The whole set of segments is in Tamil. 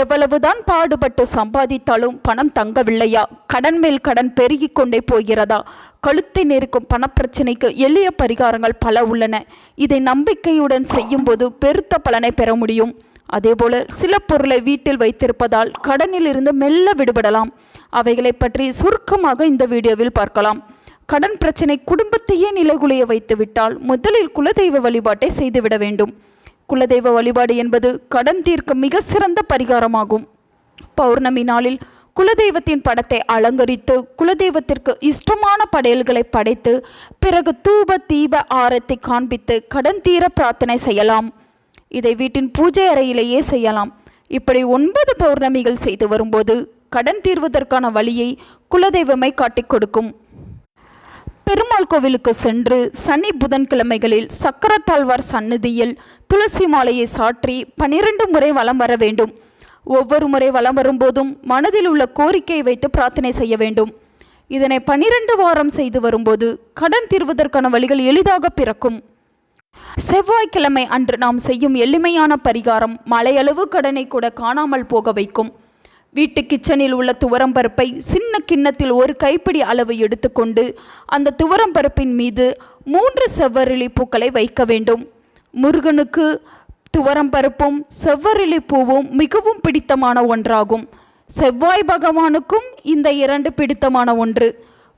எவ்வளவுதான் பாடுபட்டு சம்பாதித்தாலும் பணம் தங்கவில்லையா? கடன் மேல் கடன் பெருகிக் கொண்டே போகிறதா? கழுத்தை நெருக்கும் பணப்பிரச்சனைக்கு எளிய பரிகாரங்கள் பல உள்ளன. இதை நம்பிக்கையுடன் செய்யும்போது பெருத்த பலனை பெற முடியும். அதேபோல சில பொருளை வீட்டில் வைத்திருப்பதால் கடனில் இருந்து மெல்ல விடுபடலாம். அவைகளை பற்றி சுருக்கமாக இந்த வீடியோவில் பார்க்கலாம். கடன் பிரச்சனை குடும்பத்தையே நிலைகுலைய வைத்துவிட்டால் முதலில் குலதெய்வ வழிபாட்டை செய்துவிட வேண்டும். குலதெய்வ வழிபாடு என்பது கடன் தீர்க்க மிக சிறந்த பரிகாரமாகும். பௌர்ணமி நாளில் குலதெய்வத்தின் படத்தை அலங்கரித்து குலதெய்வத்திற்கு இஷ்டமான படையல்களை படைத்து பிறகு தூப தீப ஆரத்தி காண்பித்து கடன் தீர பிரார்த்தனை செய்யலாம். இதை வீட்டின் பூஜை அறையிலேயே செய்யலாம். இப்படி 9 பௌர்ணமிகள் செய்து வரும்போது கடன் தீர்வதற்கான வழியை குலதெய்வமை காட்டிக் கொடுக்கும். பெருமாள் கோவிலுக்கு சென்று சனி புதன்கிழமைகளில் சக்கரத்தாழ்வார் சந்நிதியில் துளசி மாலையை சாற்றி 12 முறை வலம் வர வேண்டும். ஒவ்வொரு முறை வலம் வரும்போதும் மனதில் உள்ள கோரிக்கையை வைத்து பிரார்த்தனை செய்ய வேண்டும். இதனை 12 வாரம் செய்து வரும்போது கடன் தீர்வதற்கான வழிகள் எளிதாக பிறக்கும். செவ்வாய்க்கிழமை அன்று நாம் செய்யும் எளிமையான பரிகாரம் மலையளவு கடனை கூட காணாமல் போக வைக்கும். வீட்டு கிச்சனில் உள்ள துவரம்பருப்பை சின்ன கிண்ணத்தில் ஒரு கைப்பிடி அளவு எடுத்துக்கொண்டு அந்த துவரம்பருப்பின் மீது 3 செவ்வரளி பூக்களை வைக்க வேண்டும். முருகனுக்கு துவரம்பருப்பும் செவ்வரளி பூவும் மிகவும் பிடித்தமான ஒன்றாகும். செவ்வாய் பகவானுக்கும் இந்த 2 பிடித்தமான ஒன்று.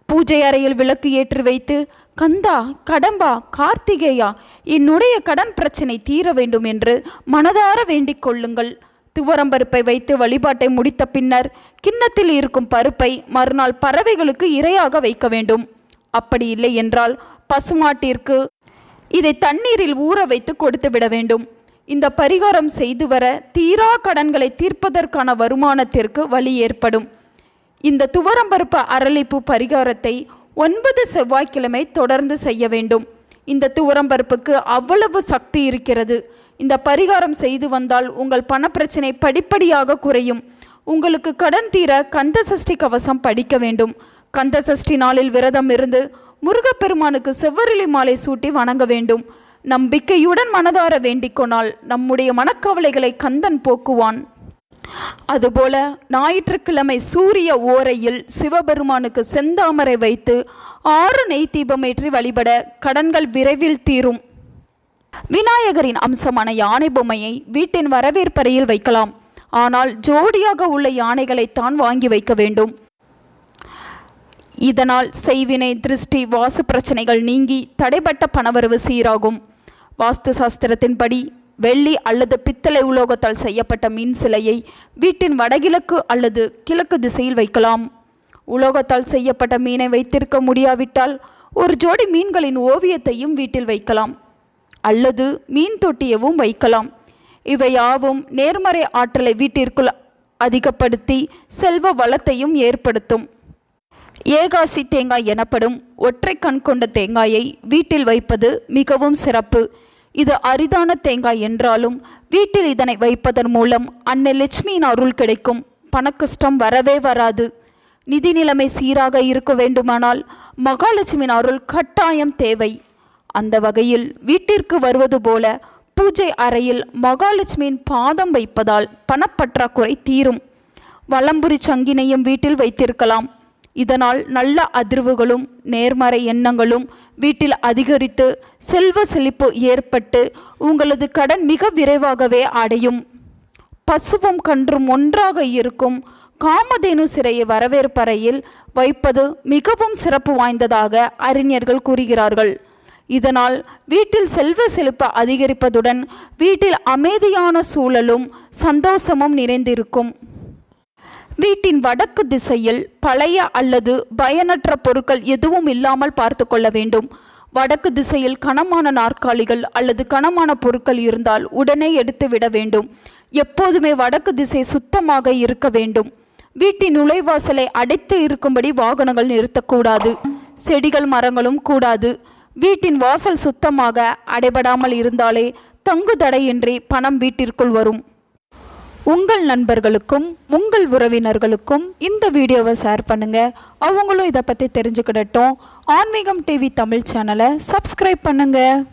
பூஜை அறையில் விளக்கு ஏற்றி வைத்து, கந்தா, கடம்பா, கார்த்திகேயா, என்னுடைய கடன் பிரச்சனை தீர வேண்டும் என்று மனதார வேண்டிக் கொள்ளுங்கள். துவரம்பருப்பை வைத்து வழிபாட்டை முடித்த பின்னர் கிண்ணத்தில் இருக்கும் பருப்பை மறுநாள் பறவைகளுக்கு இரையாக வைக்க வேண்டும். அப்படி இல்லை என்றால் பசுமாட்டிற்கு இதை தண்ணீரில் ஊற வைத்து கொடுத்து விட வேண்டும். இந்த பரிகாரம் செய்து வர தீரா கடன்களை தீர்ப்பதற்கான வருமானத்திற்கு வழி ஏற்படும். இந்த துவரம்பருப்பு அரளிப்பூ பரிகாரத்தை 9 செவ்வாய்க்கிழமை தொடர்ந்து செய்ய வேண்டும். இந்த துவரம்பருப்புக்கு அவ்வளவு சக்தி இருக்கிறது. இந்த பரிகாரம் செய்து வந்தால் உங்கள் பணப்பிரச்சனை படிப்படியாக குறையும். உங்களுக்கு கடன் தீர கந்த சஷ்டி கவசம் படிக்க வேண்டும். கந்த சஷ்டி நாளில் விரதம் இருந்து முருகப்பெருமானுக்கு செவ்வரளி மாலை சூட்டி வணங்க வேண்டும். நம்பிக்கையுடன் மனதார வேண்டிக்கொண்டால் நம்முடைய மனக்கவலைகளை கந்தன் போக்குவான். அதுபோல ஞாயிற்றுக்கிழமை சூரிய ஓரையில் சிவபெருமானுக்கு செந்தாமரை வைத்து 6 நெய் தீபமேற்றி வழிபட கடன்கள் விரைவில் தீரும். விநாயகரின் அம்சமான யானை பொம்மையை வீட்டின் வரவேற்பறையில் வைக்கலாம். ஆனால் ஜோடியாக உள்ள யானைகளைத்தான் வாங்கி வைக்க வேண்டும். இதனால் செய்வினை, திருஷ்டி, வாசு பிரச்சனைகள் நீங்கி தடைப்பட்ட பணவரவு சீராகும். வாஸ்து சாஸ்திரத்தின்படி வெள்ளி அல்லது பித்தளை உலோகத்தால் செய்யப்பட்ட மீன் சிலையை வீட்டின் வடகிழக்கு அல்லது கிழக்கு திசையில் வைக்கலாம். உலோகத்தால் செய்யப்பட்ட மீனை வைத்திருக்க முடியாவிட்டால் ஒரு ஜோடி மீன்களின் ஓவியத்தையும் வீட்டில் வைக்கலாம். அல்லது மீன் தொட்டியவும் வைக்கலாம். இவையாவும் நேர்மறை ஆற்றலை வீட்டிற்குள் அதிகப்படுத்தி செல்வ வளத்தையும் ஏற்படுத்தும். ஏகாசி தேங்காய் எனப்படும் ஒற்றை கண் கொண்ட தேங்காயை வீட்டில் வைப்பது மிகவும் சிறப்பு. இது அரிதான தேங்காய் என்றாலும் வீட்டில் இதனை வைப்பதன் மூலம் அன்னை லட்சுமியின் அருள் கிடைக்கும். பணக்கஷ்டம் வரவே வராது. நிதி நிலைமை சீராக இருக்க வேண்டுமானால் மகாலட்சுமியின் அருள் கட்டாயம் தேவை. அந்த வகையில் வீட்டிற்கு வருவது போல பூஜை அறையில் மகாலட்சுமியின் பாதம் வைப்பதால் பணப்பற்றாக்குறை தீரும். வலம்புரி சங்கினையும் வீட்டில் வைத்திருக்கலாம். இதனால் நல்ல அதிர்வுகளும் நேர்மறை எண்ணங்களும் வீட்டில் அதிகரித்து செல்வ செழிப்பு ஏற்பட்டு உங்களது கடன் மிக விரைவாகவே அடையும். பசுவும் கன்றும் ஒன்றாக இருக்கும் காமதேனு சிறையை வரவேற்பறையில் வைப்பது மிகவும் சிறப்பு வாய்ந்ததாக அறிஞர்கள் கூறுகிறார்கள். இதனால் வீட்டில் செல்வ செழிப்பு அதிகரிப்பதுடன் வீட்டில் அமைதியான சூழலும் சந்தோஷமும் நிறைந்திருக்கும். வீட்டின் வடக்கு திசையில் பழைய அல்லது பயனற்ற பொருட்கள் எதுவும் இல்லாமல் பார்த்து கொள்ள வேண்டும். வடக்கு திசையில் கனமான நாற்காலிகள் அல்லது கனமான பொருட்கள் இருந்தால் உடனே எடுத்து விட வேண்டும். எப்போதுமே வடக்கு திசை சுத்தமாக இருக்க வேண்டும். வீட்டின் நுழைவாசலை அடைத்து இருக்கும்படி வாகனங்கள் நிறுத்தக்கூடாது. செடிகள் மரங்களும் கூடாது. வீட்டின் வாசல் சுத்தமாக அடைபடாமல் இருந்தாலே தங்கு தடையின்றி பணம் வீட்டிற்குள் வரும். உங்கள் நண்பர்களுக்கும் உங்கள் உறவினர்களுக்கும் இந்த வீடியோவை ஷேர் பண்ணுங்கள். அவங்களும் இதை பற்றி தெரிஞ்சுக்கிடட்டும். ஆன்மீகம் டிவி தமிழ் சேனலை சப்ஸ்கிரைப் பண்ணுங்கள்.